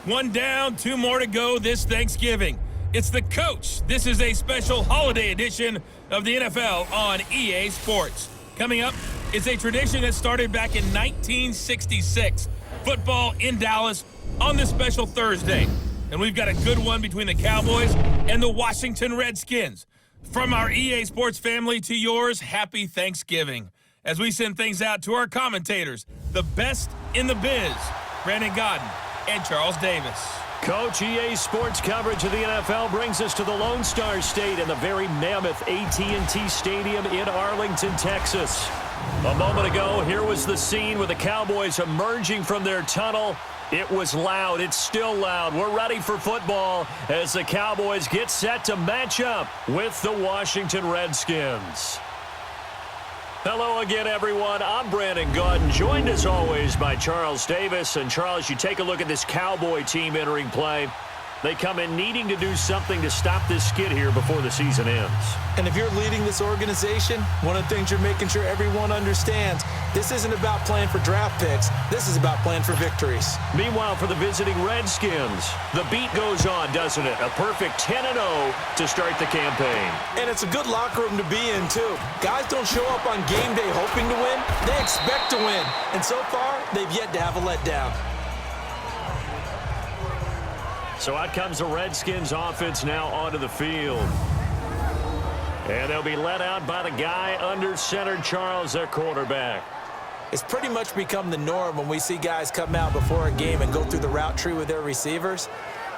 One down, two more to go this Thanksgiving. It's the coach. This is a special holiday edition of the NFL on EA Sports. Coming up is a tradition that started back in 1966. Football in Dallas on this special Thursday. And we've got a good one between the Cowboys and the Washington Redskins. From our EA Sports family to yours, happy Thanksgiving. As we send things out to our commentators, the best in the biz, Brandon Godden and Charles Davis. Coach, EA Sports coverage of the NFL brings us to the Lone Star State and the very mammoth AT&T Stadium in Arlington, Texas. A moment ago, here was the scene with the Cowboys emerging from their tunnel. It was loud. It's still loud. We're ready for football as the Cowboys get set to match up with the Washington Redskins. Hello again, everyone. I'm Brandon Godden, joined as always by Charles Davis. And Charles, you take a look at this Cowboy team entering play. They come in needing to do something to stop this skid here before the season ends. And if you're leading this organization, one of the things you're making sure everyone understands, this isn't about playing for draft picks. This is about playing for victories. Meanwhile, for the visiting Redskins, the beat goes on, doesn't it? A perfect 10-0 to start the campaign. And it's a good locker room to be in, too. Guys don't show up on game day hoping to win. They expect to win. And so far, they've yet to have a letdown. So out comes the Redskins offense now onto the field. And they'll be let out by the guy under center, Charles, their quarterback. It's pretty much become the norm when we see guys come out before a game and go through the route tree with their receivers.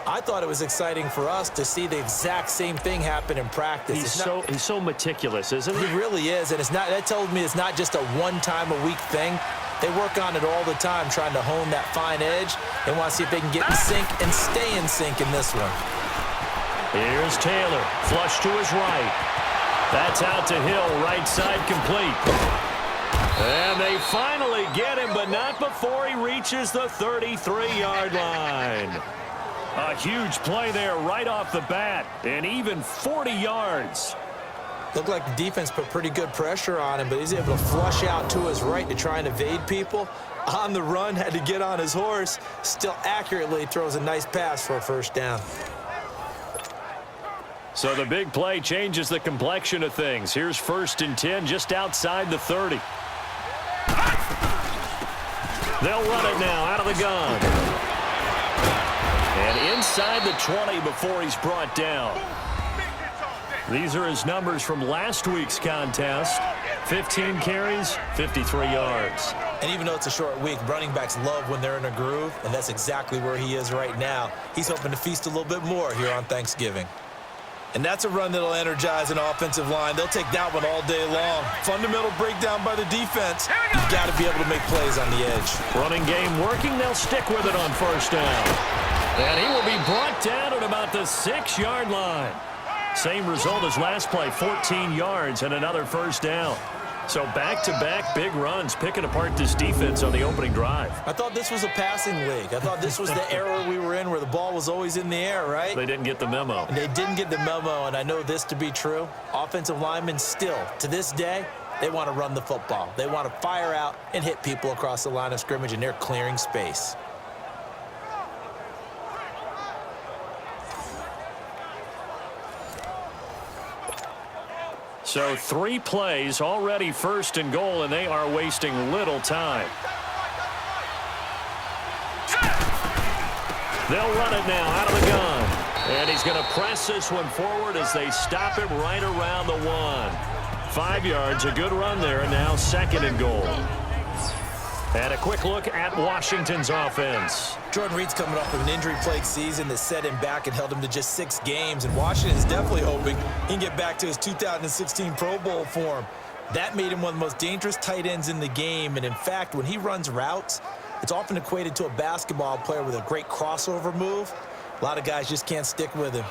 I thought it was exciting for us to see the exact same thing happen in practice. He's so meticulous, isn't he? He really is, and that tells me it's not just a one-time-a-week thing. They work on it all the time, trying to hone that fine edge. They want to see if they can get in sync and stay in sync in this one. Here's Taylor, flush to his right. That's out to Hill, right side complete. And they finally get him, but not before he reaches the 33-yard line. A huge play there right off the bat, and even 40 yards. Looked like the defense put pretty good pressure on him, but he's able to flush out to his right to try and evade people. On the run, had to get on his horse. Still accurately throws a nice pass for a first down. So the big play changes the complexion of things. Here's 1st and 10 just outside the 30. They'll run it now out of the gun. And inside the 20 before he's brought down. These are his numbers from last week's contest. 15 carries, 53 yards. And even though it's a short week, running backs love when they're in a groove, and that's exactly where he is right now. He's hoping to feast a little bit more here on Thanksgiving. And that's a run that'll energize an offensive line. They'll take that one all day long. Fundamental breakdown by the defense. You've got to be able to make plays on the edge. Running game working. They'll stick with it on first down. And he will be brought down at about the 6-yard line. Same result as last play, 14 yards and another first down. So back-to-back big runs, picking apart this defense on the opening drive. I thought this was a passing league. I thought this was the era we were in where the ball was always in the air, right? They didn't get the memo. And they didn't get the memo, and I know this to be true. Offensive linemen still, to this day, they want to run the football. They want to fire out and hit people across the line of scrimmage, and they're clearing space. So 3 plays, already 1st and goal, and they are wasting little time. They'll run it now out of the gun. And he's going to press this one forward as they stop him right around the 1. 5 yards, a good run there, and now 2nd and goal. And a quick look at Washington's offense. Jordan Reed's coming off of an injury-plagued season that set him back and held him to just 6 games. And Washington is definitely hoping he can get back to his 2016 Pro Bowl form. That made him one of the most dangerous tight ends in the game. And in fact, when he runs routes, it's often equated to a basketball player with a great crossover move. A lot of guys just can't stick with him.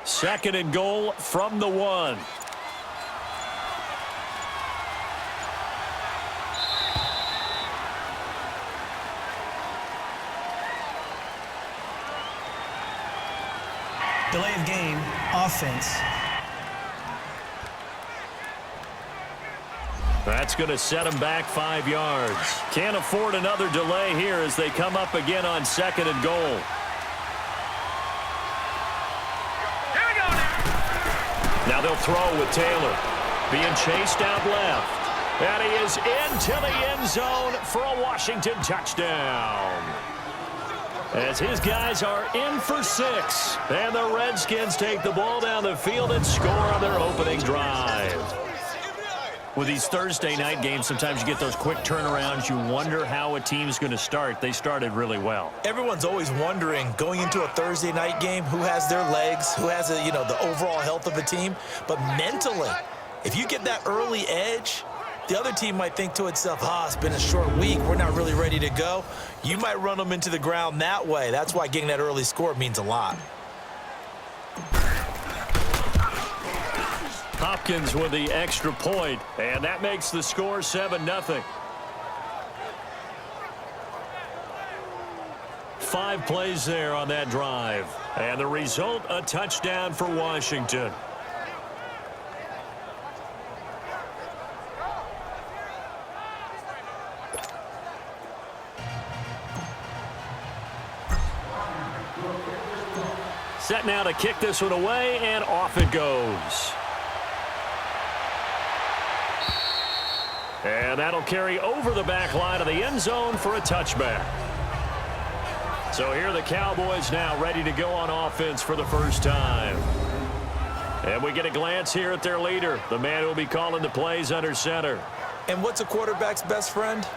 Second and goal from the 1. offense. That's going to set him back 5 yards. Can't afford another delay here as they come up again on 2nd and goal. Now they'll throw with Taylor. Being chased out left. And he is into the end zone for a Washington touchdown. As his guys are in for 6. And the Redskins take the ball down the field and score on their opening drive. With these Thursday night games, sometimes you get those quick turnarounds. You wonder how a team's going to start. They started really well. Everyone's always wondering, going into a Thursday night game, who has their legs, who has the overall health of a team. But mentally, if you get that early edge, the other team might think to itself, it's been a short week. We're not really ready to go. You might run them into the ground that way. That's why getting that early score means a lot. Hopkins with the extra point, and that makes the score 7-0. 5 plays there on that drive, and the result, a touchdown for Washington. Set now to kick this one away, and off it goes. And that'll carry over the back line of the end zone for a touchback. So here are the Cowboys now ready to go on offense for the first time. And we get a glance here at their leader, the man who will be calling the plays under center. And what's a quarterback's best friend?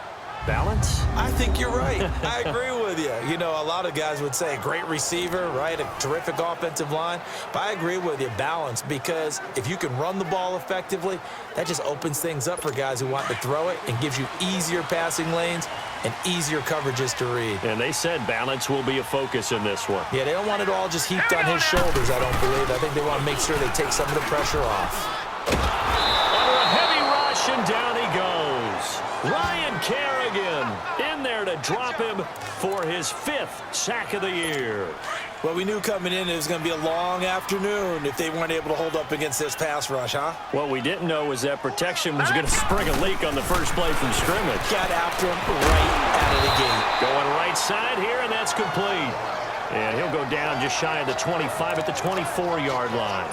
Balance? I think you're right. I agree with you. You know, a lot of guys would say great receiver, right? A terrific offensive line. But I agree with you, balance, because if you can run the ball effectively, that just opens things up for guys who want to throw it and gives you easier passing lanes and easier coverages to read. And they said balance will be a focus in this one. Yeah, they don't want it all just heaped on his shoulders, I don't believe. I think they want to make sure they take some of the pressure off. Under a heavy rush, and down he goes. Ryan Kerrigan in there to drop him for his 5th sack of the year. Well, we knew coming in it was going to be a long afternoon if they weren't able to hold up against this pass rush, huh? What we didn't know was that protection was going to spring a leak on the first play from scrimmage. Got after him right out of the gate. Going right side here, and that's complete. And he'll go down just shy of the 25 at the 24-yard line.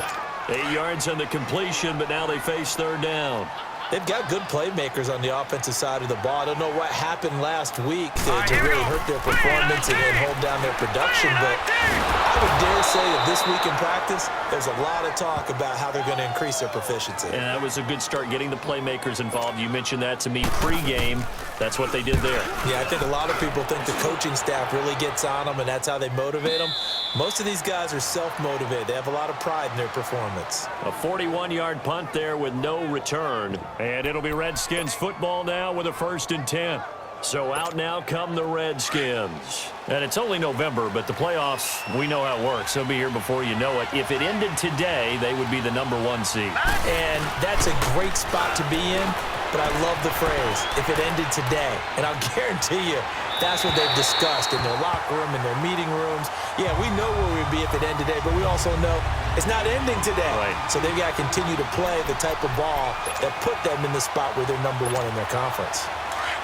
8 yards on the completion, but now they face 3rd down. They've got good playmakers on the offensive side of the ball. I don't know what happened last week to really hurt their performance and hold down their production, but I would dare say that this week in practice, there's a lot of talk about how they're going to increase their proficiency. And that was a good start, getting the playmakers involved. You mentioned that to me pregame. That's what they did there. Yeah, I think a lot of people think the coaching staff really gets on them, and that's how they motivate them. Most of these guys are self-motivated. They have a lot of pride in their performance. A 41-yard punt there with no return. And it'll be Redskins football now with a 1st and 10. So out now come the Redskins. And it's only November, but the playoffs, we know how it works. They'll be here before you know it. If it ended today, they would be the #1 seed. And that's a great spot to be in, but I love the phrase, if it ended today. And I'll guarantee you, that's what they've discussed in their locker room, in their meeting rooms. Yeah, we know where we'd be if it ended today, but we also know it's not ending today. Right. So they've got to continue to play the type of ball that put them in the spot where they're #1 in their conference.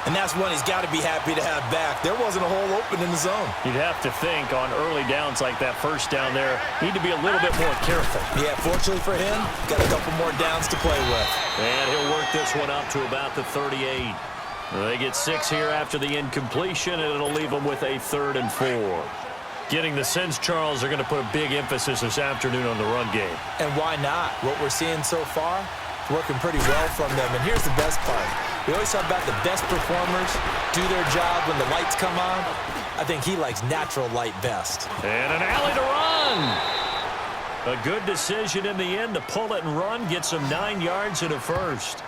And that's one he's got to be happy to have back. There wasn't a hole open in the zone. You'd have to think on early downs like that first down there, need to be a little bit more careful. Yeah, fortunately for him, got a couple more downs to play with. And he'll work this one up to about the 38. They get 6 here after the incompletion, and it'll leave them with a 3rd and 4. Getting the sense, Charles, are going to put a big emphasis this afternoon on the run game. And why not? What we're seeing so far, working pretty well from them. And here's the best part. We always talk about the best performers do their job when the lights come on. I think he likes natural light best. And an alley to run. A good decision in the end to pull it and run, get some 9 yards and a 1st.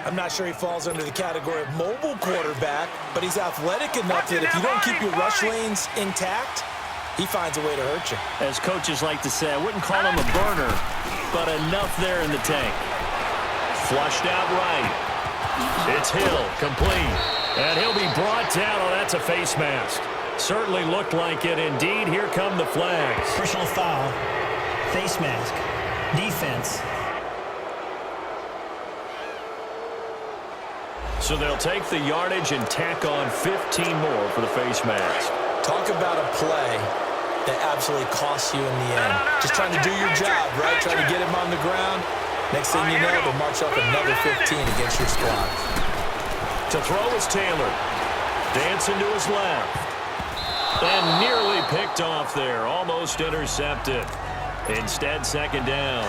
I'm not sure he falls under the category of mobile quarterback, but he's athletic enough that if you don't keep your rush lanes intact, he finds a way to hurt you. As coaches like to say, I wouldn't call him a burner, but enough there in the tank. Flushed out right. It's Hill, complete. And he'll be brought down. Oh, that's a face mask. Certainly looked like it. Indeed, here come the flags. Personal foul. Face mask. Defense. So they'll take the yardage and tack on 15 more for the face mask. Talk about a play that absolutely costs you in the end. Just trying to do your job, right? Trying to get him on the ground. Next thing you know, they'll march up another 15 against your squad. To throw is Taylor. Dancing to his left. And nearly picked off there. Almost intercepted. Instead, second down.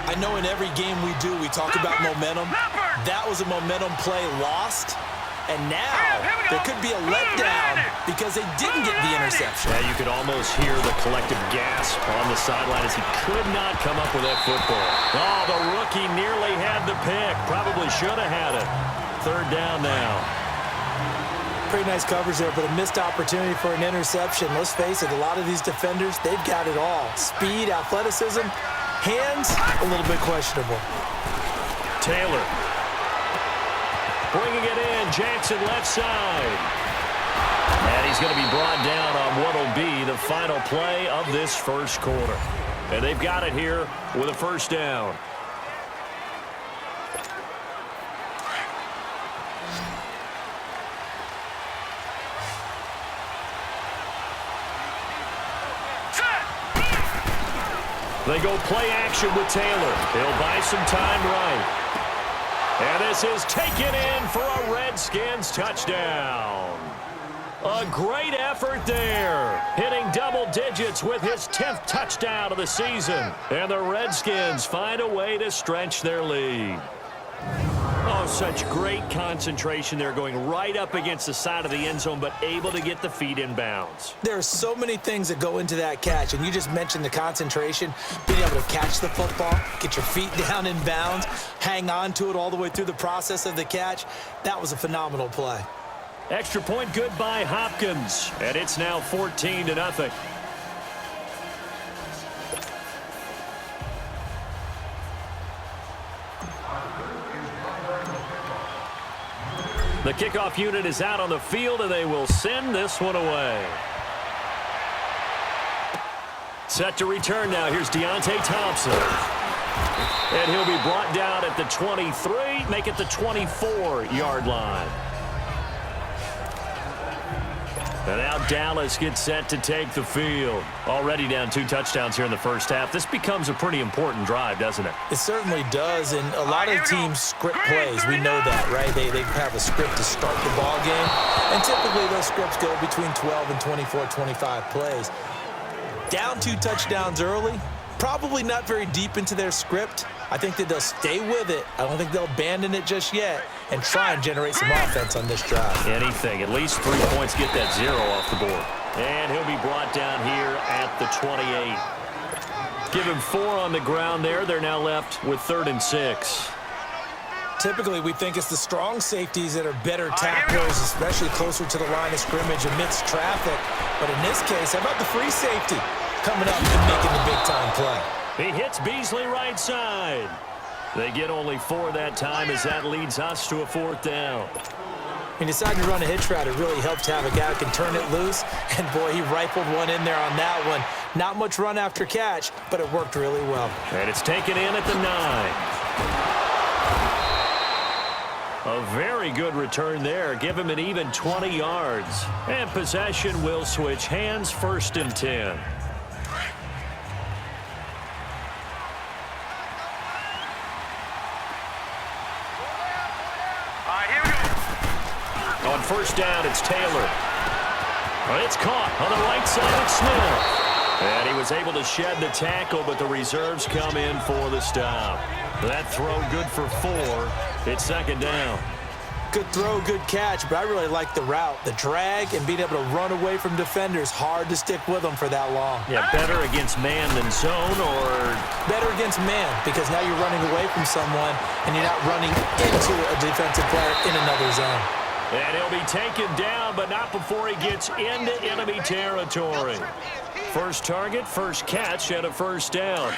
I know in every game we do, we talk about momentum. That was a momentum play lost. And now there could be a letdown because they didn't get the interception. Yeah, you could almost hear the collective gasp on the sideline as he could not come up with that football. Oh, the rookie nearly had the pick. Probably should have had it. Third down now. Pretty nice coverage there, but a missed opportunity for an interception. Let's face it, a lot of these defenders, they've got it all. Speed, athleticism, hands, a little bit questionable. Taylor. Bringing it in, Jackson left side. And he's going to be brought down on what will be the final play of this first quarter. And they've got it here with a first down. They go play action with Taylor. He'll buy some time right. And this is taken in for a Redskins touchdown. A great effort there. Hitting double digits with his 10th touchdown of the season. And the Redskins find a way to stretch their lead. Oh, such great concentration there, going right up against the side of the end zone, but able to get the feet in bounds. There are so many things that go into that catch, and you just mentioned the concentration, being able to catch the football, get your feet down in bounds, hang on to it all the way through the process of the catch. That was a phenomenal play. Extra point good by Hopkins, and it's now 14-0. The kickoff unit is out on the field, and they will send this one away. Set to return now. Here's Deontay Thompson. And he'll be brought down at the 23, make it the 24-yard line. And now Dallas gets set to take the field. Already down 2 touchdowns here in the first half. This becomes a pretty important drive, doesn't it? It certainly does, and a lot of teams script plays. We know that, right? They have a script to start the ball game, and typically those scripts go between 12 and 24, 25 plays. Down 2 touchdowns early, probably not very deep into their script. I think that they'll stay with it. I don't think they'll abandon it just yet and try and generate some offense on this drive. Anything. At least 3 points, get that 0 off the board. And he'll be brought down here at the 28. Give him 4 on the ground there. They're now left with 3rd and 6. Typically, we think it's the strong safeties that are better tacklers, especially closer to the line of scrimmage amidst traffic. But in this case, how about the free safety coming up and making the big-time play? He hits Beasley right side. They get only 4 that time as that leads us to a 4th down. He decided to run a hitch route. It really helped to have a guy who can turn it loose. And, boy, he rifled one in there on that one. Not much run after catch, but it worked really well. And it's taken in at the 9. A very good return there. Give him an even 20 yards. And possession will switch hands, 1st and 10. On 1st down, it's Taylor. It's caught on the right side of Smith. And he was able to shed the tackle, but the reserves come in for the stop. That throw good for 4. It's 2nd down. Good throw, good catch, but I really like the route. The drag and being able to run away from defenders. Hard to stick with them for that long. Yeah, better against man than zone, or? Better against man, because now you're running away from someone and you're not running into a defensive player in another zone. And he'll be taken down, but not before he gets into enemy territory. First target, first catch, and a 1st down.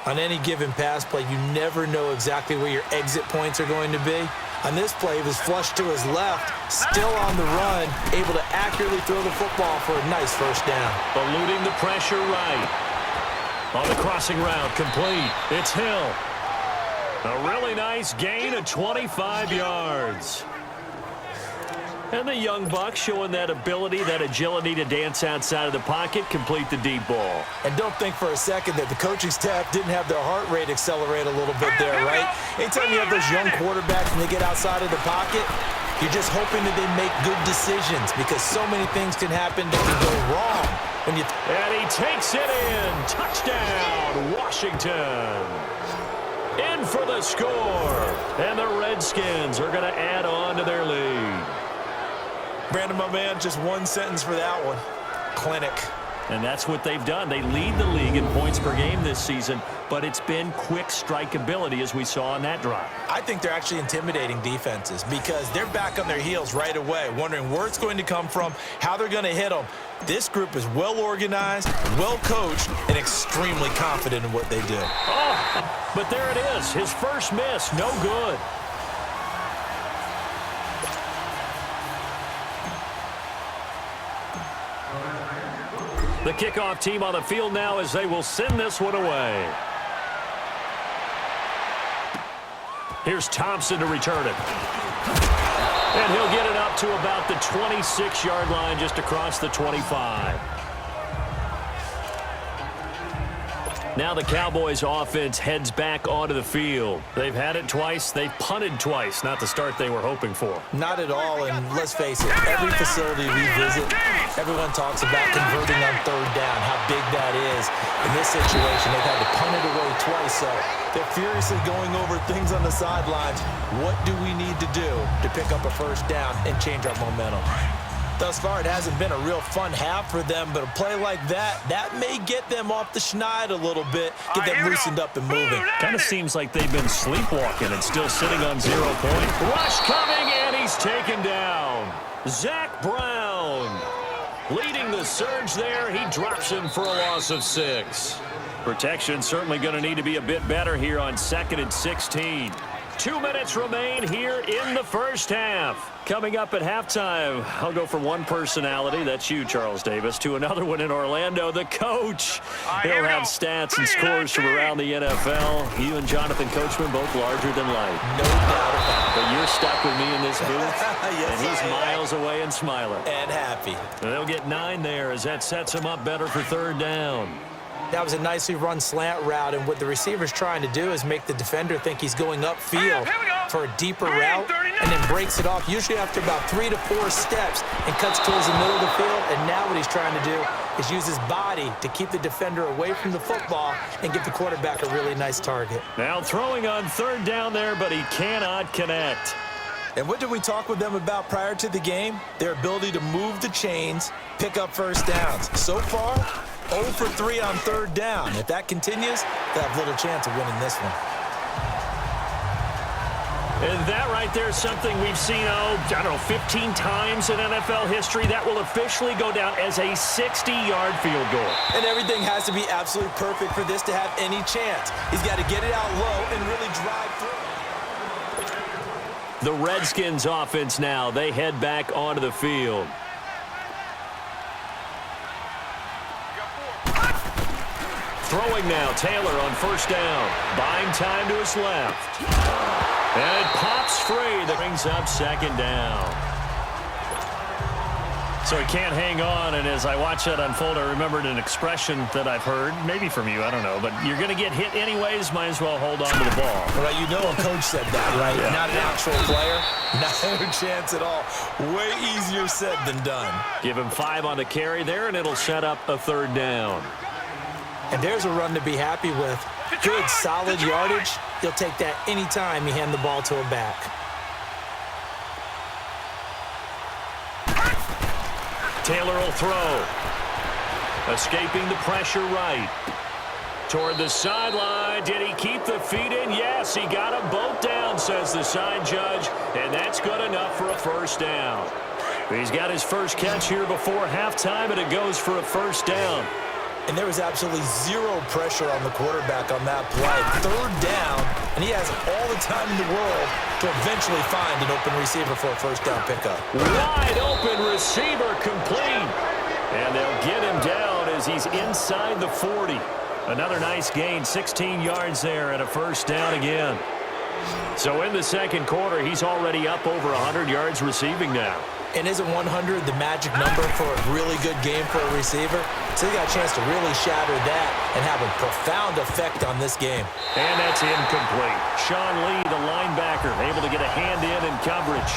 On any given pass play, you never know exactly where your exit points are going to be. On this play, he was flushed to his left, still on the run, able to accurately throw the football for a nice 1st down. Eluding the pressure right. On the crossing route, complete. It's Hill. A really nice gain of 25 yards. And the young buck showing that ability, that agility to dance outside of the pocket, complete the deep ball. And don't think for a second that the coaching staff didn't have their heart rate accelerate a little bit there, right? Anytime you have those young quarterbacks and they get outside of the pocket, you're just hoping that they make good decisions because so many things can happen that can go wrong. And he takes it in. Touchdown, Washington. In for the score. And the Redskins are going to add on to their lead. Brandon, my man, just one sentence for that one. Clinic. And that's what they've done. They lead the league in points per game this season, but it's been quick strike ability as we saw on that drive. I think they're actually intimidating defenses because they're back on their heels right away, wondering where it's going to come from, how they're going to hit them. This group is well organized, well coached, and extremely confident in what they do. Oh, but there it is. His first miss, no good. The kickoff team on the field now as they will send this one away. Here's Thompson to return it. And he'll get it up to about the 26-yard line, just across the 25. Now the Cowboys offense heads back onto the field. They've had it twice. They've punted twice. Not the start they were hoping for. Not at all, and let's face it, every facility we visit, everyone talks about converting on third down, how big that is. In this situation, they've had to punt it away twice, so they're furiously going over things on the sidelines. What do we need to do to pick up a first down and change our momentum? Thus far, it hasn't been a real fun half for them, but a play like that may get them off the schneid a little bit, get them loosened up and moving. Kind of seems like they've been sleepwalking and still sitting on 0 points. Rush coming, and he's taken down. Zach Brown leading the surge there. He drops him for a loss of 6. Protection certainly going to need to be a bit better here on 2nd and 16. 2 minutes remain here in the first half. Coming up at halftime, I'll go from one personality, that's you, Charles Davis, to another one in Orlando, the coach. He'll have stats and scores from around the NFL. You and Jonathan Coachman both larger than life. No doubt about it. But you're stuck with me in this booth, Yes, and he's miles away and smiling. And happy. They'll get 9 there as that sets him up better for third down. That was a nicely run slant route, and what the receiver's trying to do is make the defender think he's going upfield for a deeper route, and then breaks it off, usually after about 3 to 4 steps, and cuts towards the middle of the field. And now what he's trying to do is use his body to keep the defender away from the football and give the quarterback a really nice target. Now throwing on third down there, but he cannot connect. And what did we talk with them about prior to the game? Their ability to move the chains, pick up first downs. So far, 0 for 3 on third down. If that continues, they'll have little chance of winning this one. And that right there is something we've seen, 15 times in NFL history. That will officially go down as a 60-yard field goal. And everything has to be absolutely perfect for this to have any chance. He's got to get it out low and really drive through. The Redskins offense now, they head back onto the field. Throwing now, Taylor on first down. Buying time to his left. And it pops free. That brings up second down. So he can't hang on, and as I watch that unfold, I remembered an expression that I've heard, maybe from you, I don't know, but you're going to get hit anyways, might as well hold on to the ball. Well, you know a coach said that, right? Yeah. Not an actual player. No chance at all. Way easier said than done. Give him 5 on the carry there, and it'll set up a third down. And there's a run to be happy with. Good, solid yardage. He'll take that anytime you hand the ball to a back. Taylor will throw. Escaping the pressure right. Toward the sideline. Did he keep the feet in? Yes, he got them both down, says the side judge. And that's good enough for a first down. He's got his first catch here before halftime, and it goes for a first down. And there was absolutely zero pressure on the quarterback on that play. Third down, and he has all the time in the world to eventually find an open receiver for a first down pickup. Wide open receiver complete. And they'll get him down as he's inside the 40. Another nice gain, 16 yards there and a first down again. So in the second quarter, he's already up over 100 yards receiving now. And isn't 100 the magic number for a really good game for a receiver? So he got a chance to really shatter that and have a profound effect on this game. And that's incomplete. Sean Lee, the linebacker, able to get a hand in coverage.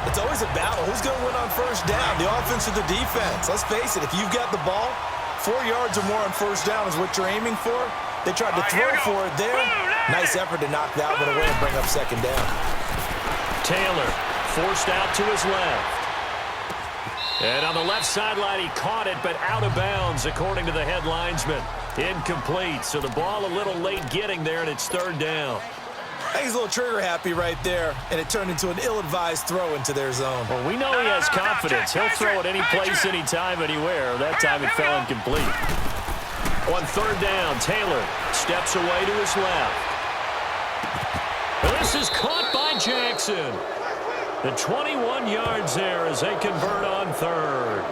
It's always a battle. Who's going to win on first down, the offense or the defense? Let's face it, if you've got the ball, 4 yards or more on first down is what you're aiming for. They tried to throw for it there. Nice effort to knock that one away and bring up second down. Taylor forced out to his left. And on the left sideline, he caught it, but out of bounds, according to the head linesman. Incomplete, so the ball a little late getting there, and it's third down. I think he's a little trigger happy right there, and it turned into an ill-advised throw into their zone. Well, we know he has confidence. He'll throw it any place, anytime, anywhere. That time it fell incomplete. On third down, Taylor steps away to his left. This is caught by Jackson. The 21 yards there as they convert on third.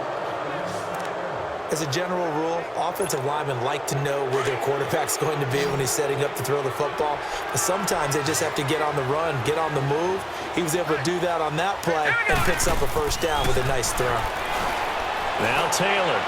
As a general rule, offensive linemen like to know where their quarterback's going to be when he's setting up to throw the football. But sometimes they just have to get on the run, get on the move. He was able to do that on that play and picks up a first down with a nice throw. Now Taylor.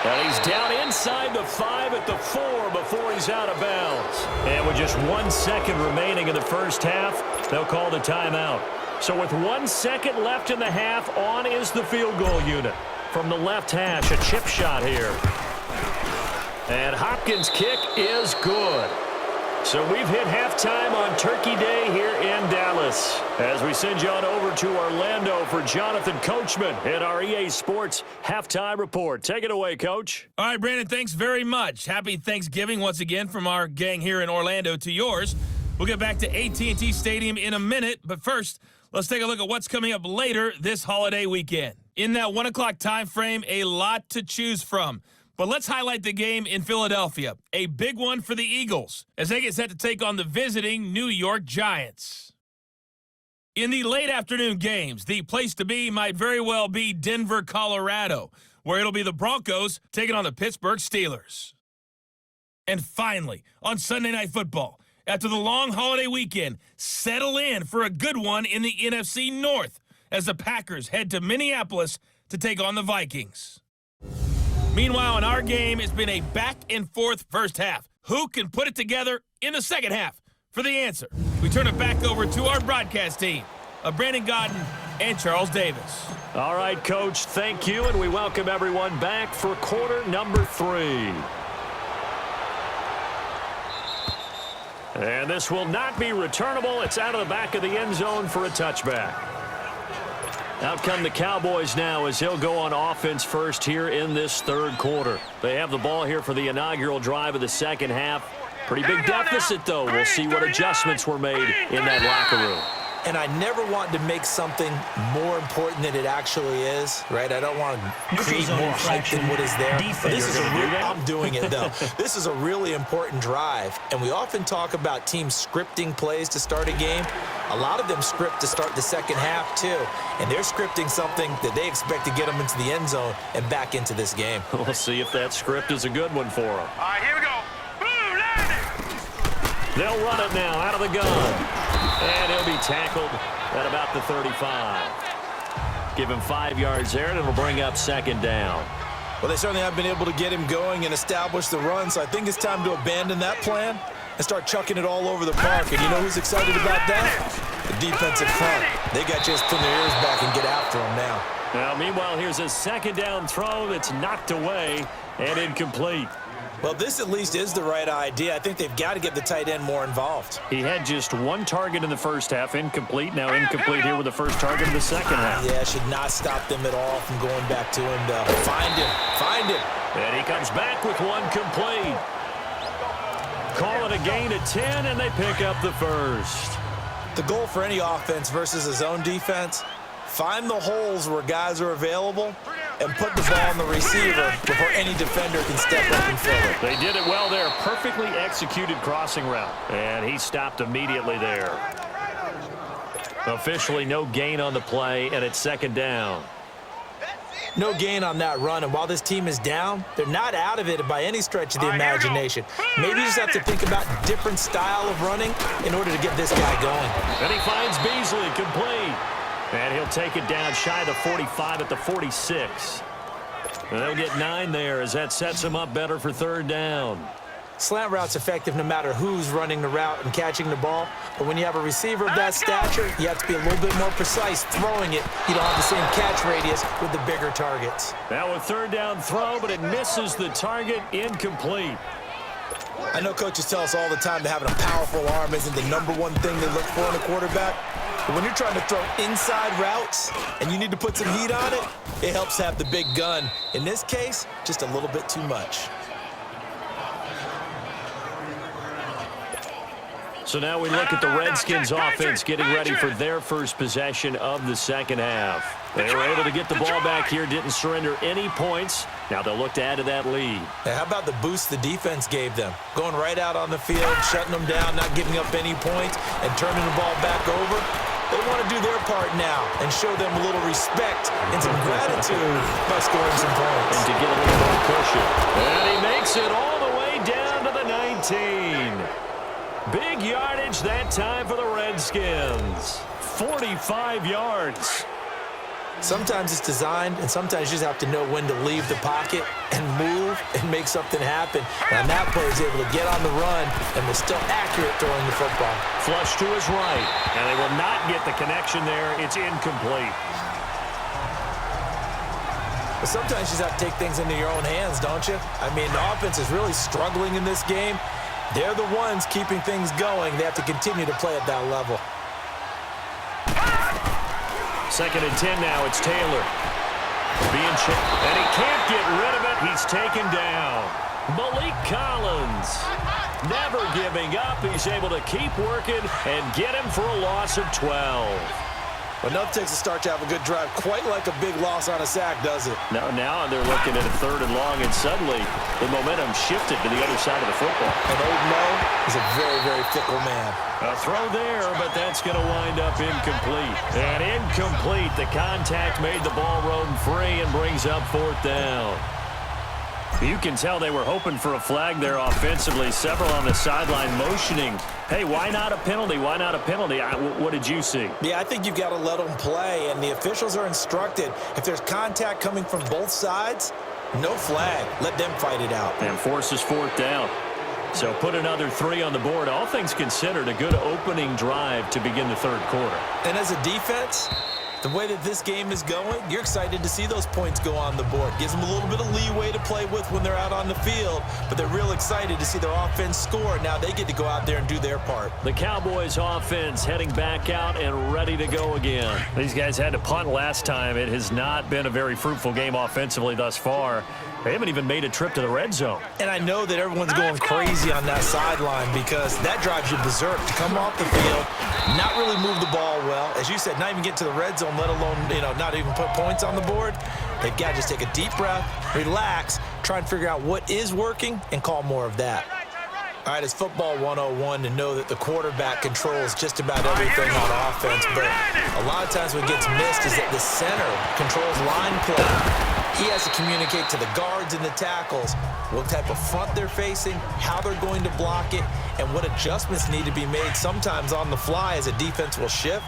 And he's down inside the 5 at the 4 before he's out of bounds. And with just 1 second remaining in the first half, they'll call the timeout. So with 1 second left in the half, on is the field goal unit. From the left hash, a chip shot here. And Hopkins' kick is good. So we've hit halftime on Turkey Day here in Dallas. As we send you on over to Orlando for Jonathan Coachman in our EA Sports Halftime Report. Take it away, Coach. All right, Brandon, thanks very much. Happy Thanksgiving once again from our gang here in Orlando to yours. We'll get back to AT&T Stadium in a minute, but first, let's take a look at what's coming up later this holiday weekend. In that 1 o'clock time frame, a lot to choose from. But let's highlight the game in Philadelphia, a big one for the Eagles, as they get set to take on the visiting New York Giants. In the late afternoon games, the place to be might very well be Denver, Colorado, where it'll be the Broncos taking on the Pittsburgh Steelers. And finally, on Sunday Night Football, after the long holiday weekend, settle in for a good one in the NFC North as the Packers head to Minneapolis to take on the Vikings. Meanwhile, in our game, it's been a back-and-forth first half. Who can put it together in the second half? For the answer, we turn it back over to our broadcast team of Brandon Godden and Charles Davis. All right, Coach, thank you, and we welcome everyone back for quarter number 3. And this will not be returnable. It's out of the back of the end zone for a touchback. Out come the Cowboys now as he'll go on offense first here in this third quarter. They have the ball here for the inaugural drive of the second half. Pretty big deficit, though. We'll see what adjustments were made in that locker room. And I never want to make something more important than it actually is, right? I don't want to create more hype than what is there. But this is I'm doing it, though. This is a really important drive. And we often talk about teams scripting plays to start a game. A lot of them script to start the second half, too. And they're scripting something that they expect to get them into the end zone and back into this game. We'll see if that script is a good one for them. All right, here we go. Boom, landing. They'll run it now out of the gun. And he'll be tackled at about the 35. Give him 5 yards there, and it'll bring up second down. Well, they certainly have been able to get him going and establish the run, so I think it's time to abandon that plan and start chucking it all over the park. And you know who's excited about that? The defensive front. They got just put their ears back and get after him now. Now, meanwhile, here's a second down throw that's knocked away and incomplete. Well, this at least is the right idea. I think they've got to get the tight end more involved. He had just 1 target in the first half, incomplete. Now incomplete here with the first target in the second half. Yeah, should not stop them at all from going back to him, though. Find him. And he comes back with 1 complete. Call it a gain of 10, and they pick up the first. The goal for any offense versus a zone defense, find the holes where guys are available and put the ball on the receiver before any defender can step up and fill it. They did it well there. Perfectly executed crossing route. And he stopped immediately there. Officially no gain on the play, and it's second down. No gain on that run, and while this team is down, they're not out of it by any stretch of the imagination. Maybe you just have to think about a different style of running in order to get this guy going. And he finds Beasley complete. And he'll take it down shy of the 45 at the 46. And they'll get 9 there as that sets him up better for third down. Slant route's effective no matter who's running the route and catching the ball. But when you have a receiver of that stature, you have to be a little bit more precise throwing it. You don't have the same catch radius with the bigger targets. Now a third down throw, but it misses the target, incomplete. I know coaches tell us all the time that having a powerful arm isn't the #1 thing they look for in a quarterback. But when you're trying to throw inside routes and you need to put some heat on it, it helps have the big gun. In this case, just a little bit too much. So now we look at the Redskins offense getting ready for their first possession of the second half. They were able to get the ball back here, didn't surrender any points. Now they'll look to add to that lead. Now, how about the boost the defense gave them? Going right out on the field, shutting them down, not giving up any points, and turning the ball back over. They want to do their part now and show them a little respect and some gratitude by scoring some points. And to get a little more cushion. And he makes it all the way down to the 19. Big yardage that time for the Redskins. 45 yards. Sometimes it's designed, and sometimes you just have to know when to leave the pocket and move and make something happen. And that player is able to get on the run and was still accurate throwing the football. Flush to his right, and they will not get the connection there. It's incomplete. But sometimes you just have to take things into your own hands, don't you? I mean, the offense is really struggling in this game. They're the ones keeping things going. They have to continue to play at that level. 2nd and 10 now. It's Taylor. Being checked, and he can't get rid of it. He's taken down. Malik Collins never giving up. He's able to keep working and get him for a loss of 12. But enough takes a start to have a good drive, quite like a big loss on a sack, does it? Now they're looking at a 3rd and long, and suddenly the momentum shifted to the other side of the football. And old Mo is a very, very fickle man. A throw there, but that's going to wind up incomplete. And incomplete. The contact made the ball roam free and brings up 4th down. You can tell they were hoping for a flag there offensively. Several on the sideline motioning. Hey, why not a penalty? Why not a penalty? What did you see? Yeah, I think you've got to let them play, and the officials are instructed. If there's contact coming from both sides, no flag. Let them fight it out. And forces 4th down. So put another 3 on the board. All things considered, a good opening drive to begin the 3rd quarter. And as a defense, the way that this game is going, you're excited to see those points go on the board. Gives them a little bit of leeway to play with when they're out on the field, but they're real excited to see their offense score. Now they get to go out there and do their part. The Cowboys offense heading back out and ready to go again. These guys had to punt last time. It has not been a very fruitful game offensively thus far. They haven't even made a trip to the red zone. And I know that everyone's going crazy on that sideline because that drives you berserk to come off the field, not really move the ball well. As you said, not even get to the red zone, let alone, not even put points on the board. They've got to just take a deep breath, relax, try and figure out what is working and call more of that. All right, it's football 101 to know that the quarterback controls just about everything on offense, but a lot of times what gets missed is that the center controls line play. He has to communicate to the guards and the tackles what type of front they're facing, how they're going to block it, and what adjustments need to be made sometimes on the fly as a defense will shift.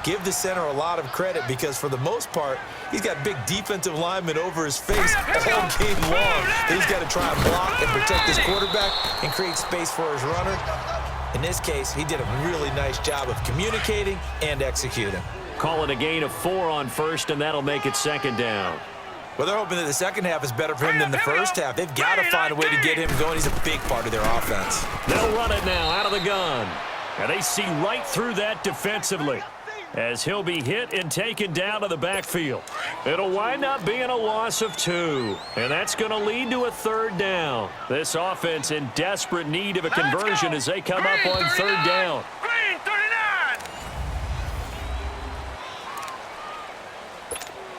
Give the center a lot of credit because for the most part, he's got big defensive linemen over his face all game long. He's got to try and block and protect his quarterback and create space for his runner. In this case, he did a really nice job of communicating and executing. Call it a gain of 4 on 1st, and that'll make it 2nd down. Well, they're hoping that the second half is better for him than the first half. They've got to find a way to get him going. He's a big part of their offense. They'll run it now out of the gun. And they see right through that defensively as he'll be hit and taken down to the backfield. It'll wind up being a loss of 2. And that's going to lead to a 3rd down. This offense in desperate need of a conversion as they come up on 3rd down.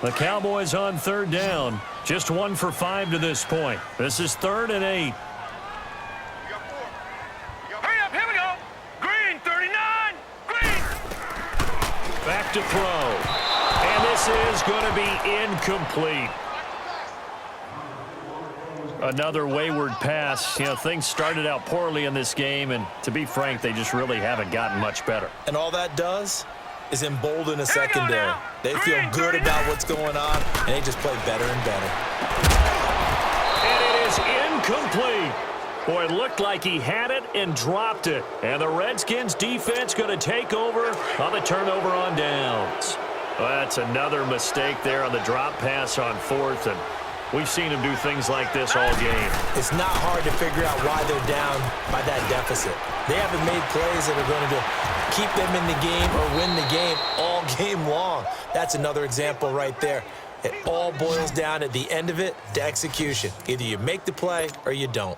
The Cowboys on 3rd down. Just 1 for 5 to this point. This is 3rd and 8. Hurry up, here we go. Green, 39. Green. Back to throw. And this This is going to be incomplete. Another wayward pass. You know, things started out poorly in this game, and to be frank, they just really haven't gotten much better. And all that does is embolden a secondary. They feel good about what's going on, and they just play better and better. And it is incomplete. Boy, it looked like he had it and dropped it. And the Redskins defense going to take over on the turnover on downs. Well, that's another mistake there on the drop pass on fourth, and we've seen him do things like this all game. It's not hard to figure out why they're down by that deficit. They haven't made plays that are going to keep them in the game or win the game all game long. That's another example right there. It all boils down at the end of it to execution. Either you make the play or you don't.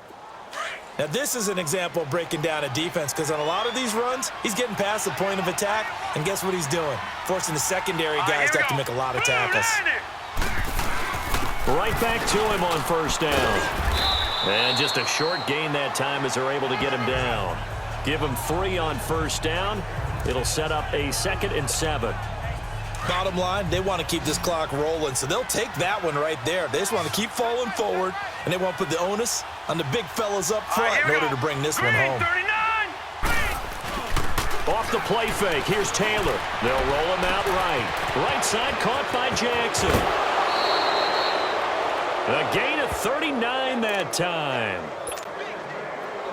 Now, this is an example of breaking down a defense, because on a lot of these runs, he's getting past the point of attack, and guess what he's doing? Forcing the secondary guys to have to make a lot of tackles. Right back to him on first down. And just a short gain that time as they're able to get him down. Give him 3 on first down. It'll set up a 2nd and 7. Bottom line, they want to keep this clock rolling, so they'll take that one right there. They just want to keep falling forward, and they want to put the onus on the big fellas up front in order to bring this one home. Off the play fake, here's Taylor. They'll roll him out right. Right side caught by Jackson. A gain of 39 that time.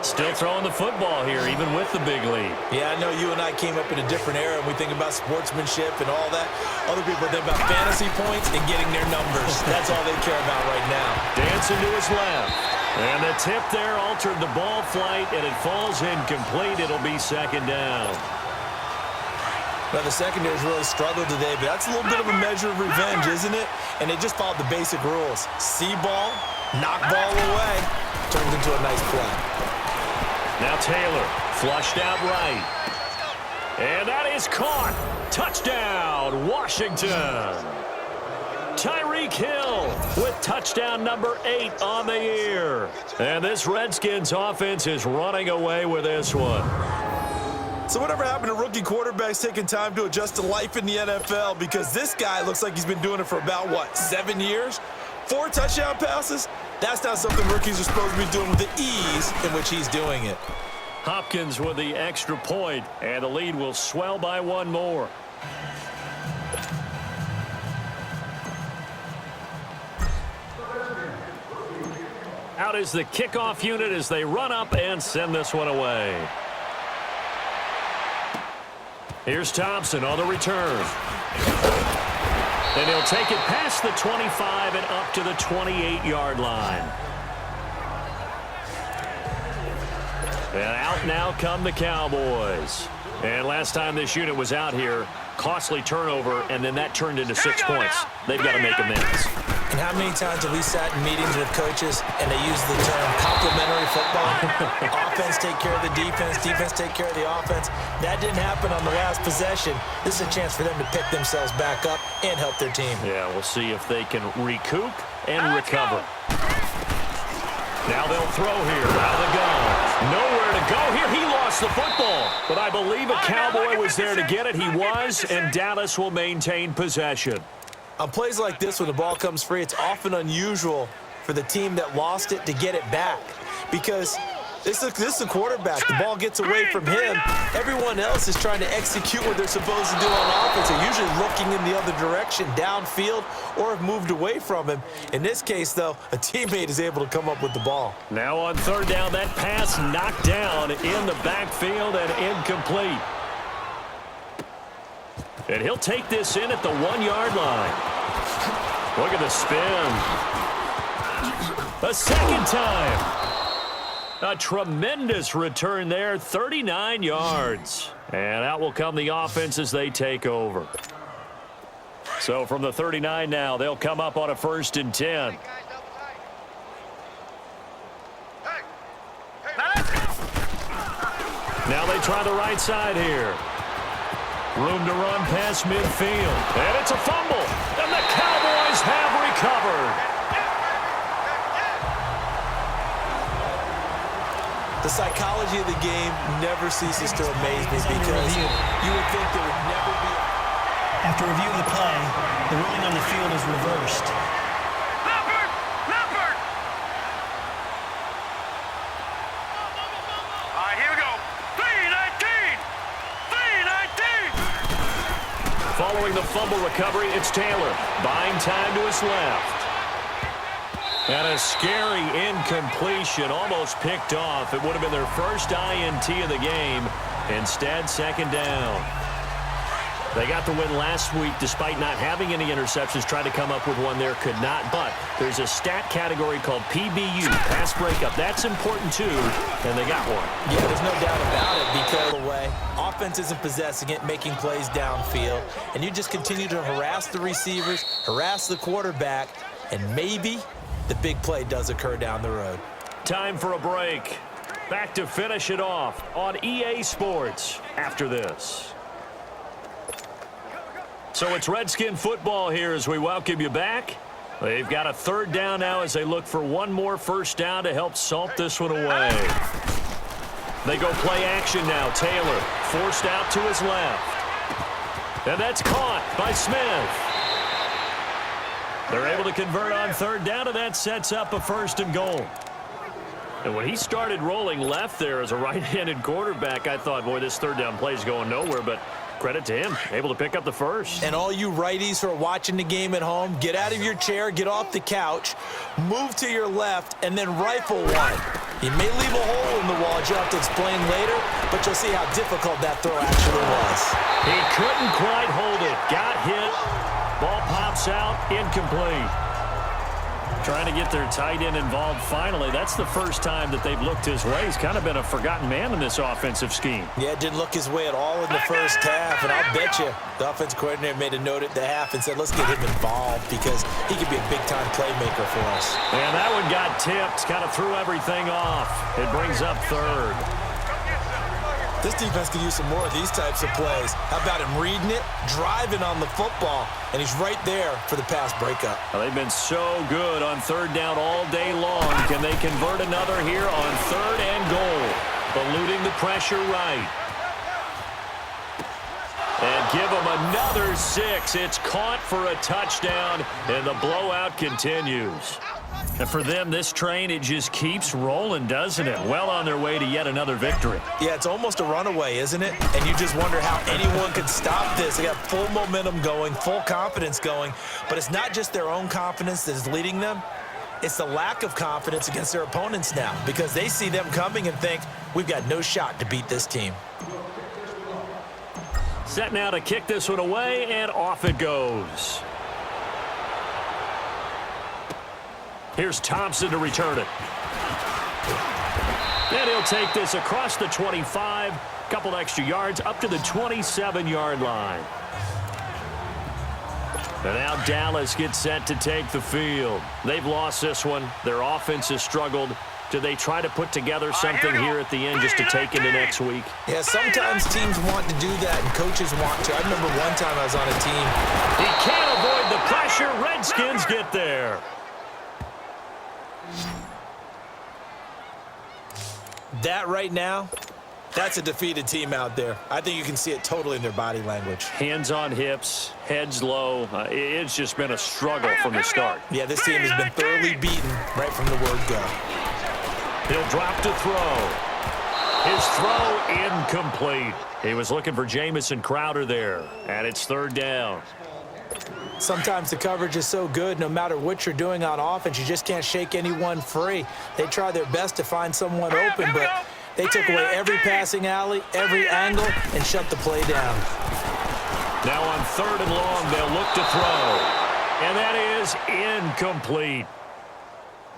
Still throwing the football here, even with the big lead. Yeah, I know you and I came up in a different era, and we think about sportsmanship and all that. Other people think about fantasy points and getting their numbers. That's all they care about right now. Dancing to his left. And the tip there altered the ball flight, and it falls incomplete. It'll be 2nd down. Now, the secondary's really struggled today, but that's a little bit of a measure of revenge, isn't it? And they just followed the basic rules. See ball, knock ball away, turns into a nice play. Now Taylor, flushed out right. And that is caught. Touchdown, Washington. Tyreek Hill with touchdown number 8 on the year. And this Redskins offense is running away with this one. So whatever happened to rookie quarterbacks taking time to adjust to life in the NFL? Because this guy looks like he's been doing it for about, what, 7 years? 4 touchdown passes? That's not something rookies are supposed to be doing with the ease in which he's doing it. Hopkins with the extra point, and the lead will swell by 1 more. Out is the kickoff unit as they run up and send this one away. Here's Thompson on the return. And he'll take it past the 25 and up to the 28-yard line. And out now come the Cowboys. And last time this unit was out here, costly turnover, and then that turned into 6 points. They've got to make amends. And how many times have we sat in meetings with coaches and they use the term complementary football? Offense take care of the defense, defense take care of the offense. That didn't happen on the last possession. This is a chance for them to pick themselves back up and help their team. Yeah, we'll see if they can recoup and recover. Now they'll throw here. Out of the gun. Nowhere to go here. He lost the football. But I believe a Cowboy was there to get it. He was, and Dallas will maintain possession. On plays like this, when the ball comes free, it's often unusual for the team that lost it to get it back. Because this is a quarterback. The ball gets away from him. Everyone else is trying to execute what they're supposed to do on offense. They're usually looking in the other direction, downfield, or have moved away from him. In this case, though, a teammate is able to come up with the ball. Now on 3rd down, that pass knocked down in the backfield and incomplete. And he'll take this in at the 1-yard line. Look at the spin. A 2nd time. A tremendous return there, 39 yards. And out will come the offense as they take over. So from the 39 now, they'll come up on a 1st and 10. Now they try the right side here. Room to run past midfield. And it's a fumble. And the Cowboys have recovered. The psychology of the game never ceases to amaze me, because you would think there would never be After review of the play, the ruling on the field is reversed. Leopard! Leopard! All right, here we go. 319! 319! Following the fumble recovery, it's Taylor. Buying time to his left. And a scary incompletion, almost picked off. It would have been their first INT of the game. Instead, second down. They got the win last week despite not having any interceptions. Tried to come up with one there, could not. But there's a stat category called PBU, pass breakup. That's important too, and they got one. Yeah, there's no doubt about it because away, offense isn't possessing it, making plays downfield, and you just continue to harass the receivers, harass the quarterback, and maybe the big play does occur down the road. Time for a break. Back to finish it off on EA Sports after this. So it's Redskin football here as we welcome you back. They've got a third down now as they look for one more first down to help salt this one away. They go play action now. Taylor forced out to his left. And that's caught by Smith. They're able to convert on third down, and that sets up a first and goal. And when he started rolling left there as a right-handed quarterback, I thought, boy, this third down play is going nowhere, but credit to him, able to pick up the first. And all you righties who are watching the game at home, get out of your chair, get off the couch, move to your left, and then rifle one. You may leave a hole in the wall, as you'll have to explain later, but you'll see how difficult that throw actually was. He couldn't quite hold it. Got hit. Ball pops out, incomplete. Trying to get their tight end involved finally. That's the first time that they've looked his way. He's kind of been a forgotten man in this offensive scheme. Yeah, it didn't look his way at all in the first half, and I'll bet you the offensive coordinator made a note at the half and said, let's get him involved because he could be a big-time playmaker for us. And that one got tipped, kind of threw everything off. It brings up third. This defense could use some more of these types of plays. How about him reading it, driving on the football, and he's right there for the pass breakup. Well, they've been so good on third down all day long. Can they convert another here on third and goal? Eluding the pressure right. And give them another 6. It's caught for a touchdown, and the blowout continues. And for them, this train, it just keeps rolling, doesn't it? Well on their way to yet another victory. Yeah, it's almost a runaway, isn't it? And you just wonder how anyone could stop this. They got full momentum going, full confidence going. But it's not just their own confidence that is leading them. It's the lack of confidence against their opponents now because they see them coming and think, we've got no shot to beat this team. Set now to kick this one away, and off it goes. Here's Thompson to return it. And he'll take this across the 25, couple extra yards up to the 27-yard line. And now Dallas gets set to take the field. They've lost this one. Their offense has struggled. Do they try to put together something here at the end just to take into next week? Yeah, sometimes teams want to do that and coaches want to. I remember one time I was on a team. He can't avoid the pressure. Redskins get there. That right now, that's a defeated team out there. I think you can see it totally in their body language. Hands on hips, heads low. It's just been a struggle from the start. Yeah, this team has been thoroughly beaten right from the word go. He'll drop to throw. His throw incomplete. He was looking for Jamison Crowder there, and it's third down. Sometimes the coverage is so good, no matter what you're doing on offense, you just can't shake anyone free. They try their best to find someone open, but they took away every passing alley, every angle, and shut the play down. Now on third and long, they'll look to throw. And that is incomplete.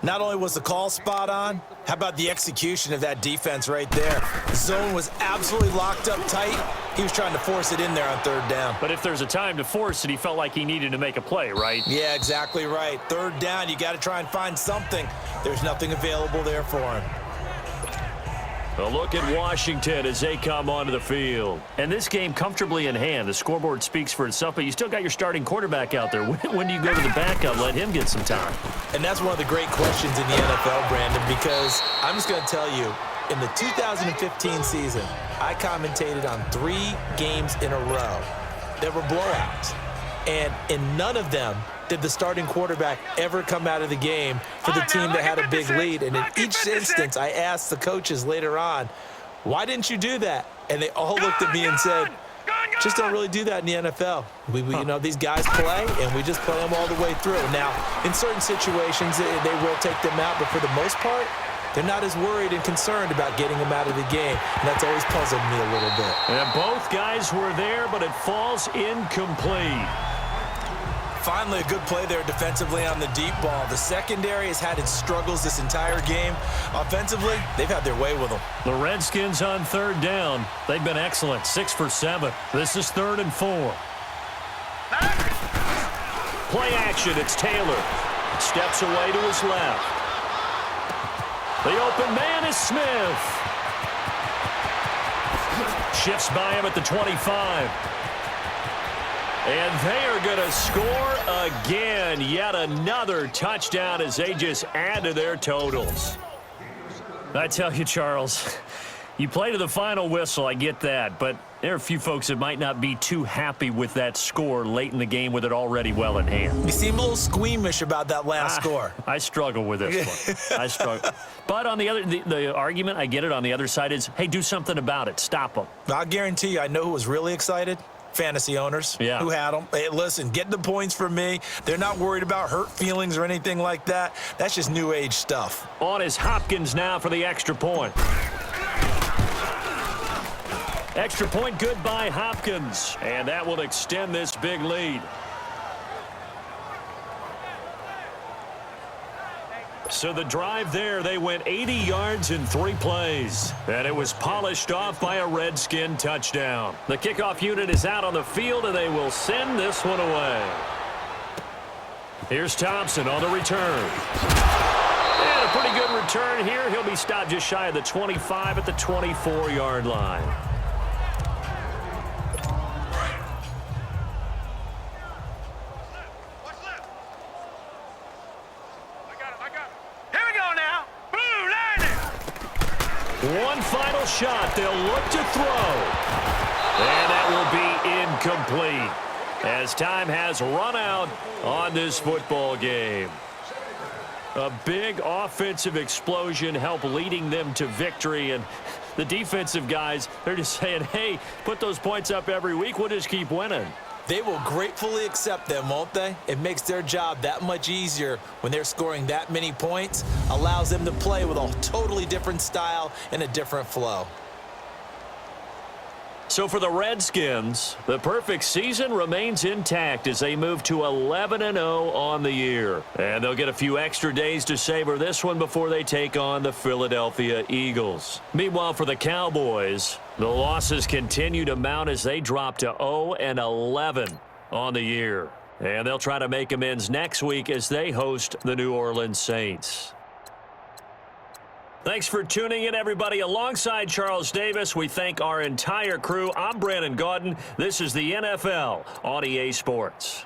Not only was the call spot on, how about the execution of that defense right there? The zone was absolutely locked up tight. He was trying to force it in there on third down. But if there's a time to force it, he felt like he needed to make a play, right? Yeah, exactly right. Third down, you got to try and find something. There's nothing available there for him. A look at Washington as they come onto the field. And this game comfortably in hand. The scoreboard speaks for itself, but you still got your starting quarterback out there. When do you go to the backup, let him get some time? And that's one of the great questions in the NFL, Brandon, because I'm just going to tell you, in the 2015 season, I commentated on 3 games in a row. that were blowouts. And in none of them did the starting quarterback ever come out of the game for the team that had a big lead. And in each instance, I asked the coaches later on, why didn't you do that? And they all looked at me and said, just don't really do that in the NFL. You know, these guys play, and we just play them all the way through. Now, in certain situations, they will take them out, but for the most part, they're not as worried and concerned about getting them out of the game, and that's always puzzled me a little bit. And both guys were there, but it falls incomplete. Finally, a good play there defensively on the deep ball. The secondary has had its struggles this entire game. Offensively, they've had their way with them. The Redskins on third down. They've been excellent, 6 for 7. This is 3rd and 4. Play action, it's Taylor. Steps away to his left. The open man is Smith. Shifts by him at the 25. And they are going to score again. Yet another touchdown as they just add to their totals. I tell you, Charles, you play to the final whistle, I get that. But there are a few folks that might not be too happy with that score late in the game with it already well in hand. You seem a little squeamish about that last score. I struggle with this one. I struggle. But on the argument, I get it, on the other side is, hey, do something about it. Stop them. I'll guarantee you, I know who was really excited. Fantasy owners who had them. Hey, listen, get the points from me. They're not worried about hurt feelings or anything like that. That's just new age stuff. On is Hopkins now for the extra point. Extra point good by Hopkins. And that will extend this big lead. So the drive there, they went 80 yards in 3 plays. And it was polished off by a Redskin touchdown. The kickoff unit is out on the field, and they will send this one away. Here's Thompson on the return. And a pretty good return here. He'll be stopped just shy of the 25 at the 24-yard line. One final shot. They'll look to throw. And that will be incomplete as time has run out on this football game. A big offensive explosion helped leading them to victory. And the defensive guys, they're just saying, hey, put those points up every week. We'll just keep winning. They will gratefully accept them, won't they? It makes their job that much easier when they're scoring that many points. Allows them to play with a totally different style and a different flow. So for the Redskins, the perfect season remains intact as they move to 11-0 on the year. And they'll get a few extra days to savor this one before they take on the Philadelphia Eagles. Meanwhile, for the Cowboys, the losses continue to mount as they drop to 0-11 on the year. And they'll try to make amends next week as they host the New Orleans Saints. Thanks for tuning in, everybody. Alongside Charles Davis, we thank our entire crew. I'm Brandon Gaudin. This is the NFL on EA Sports.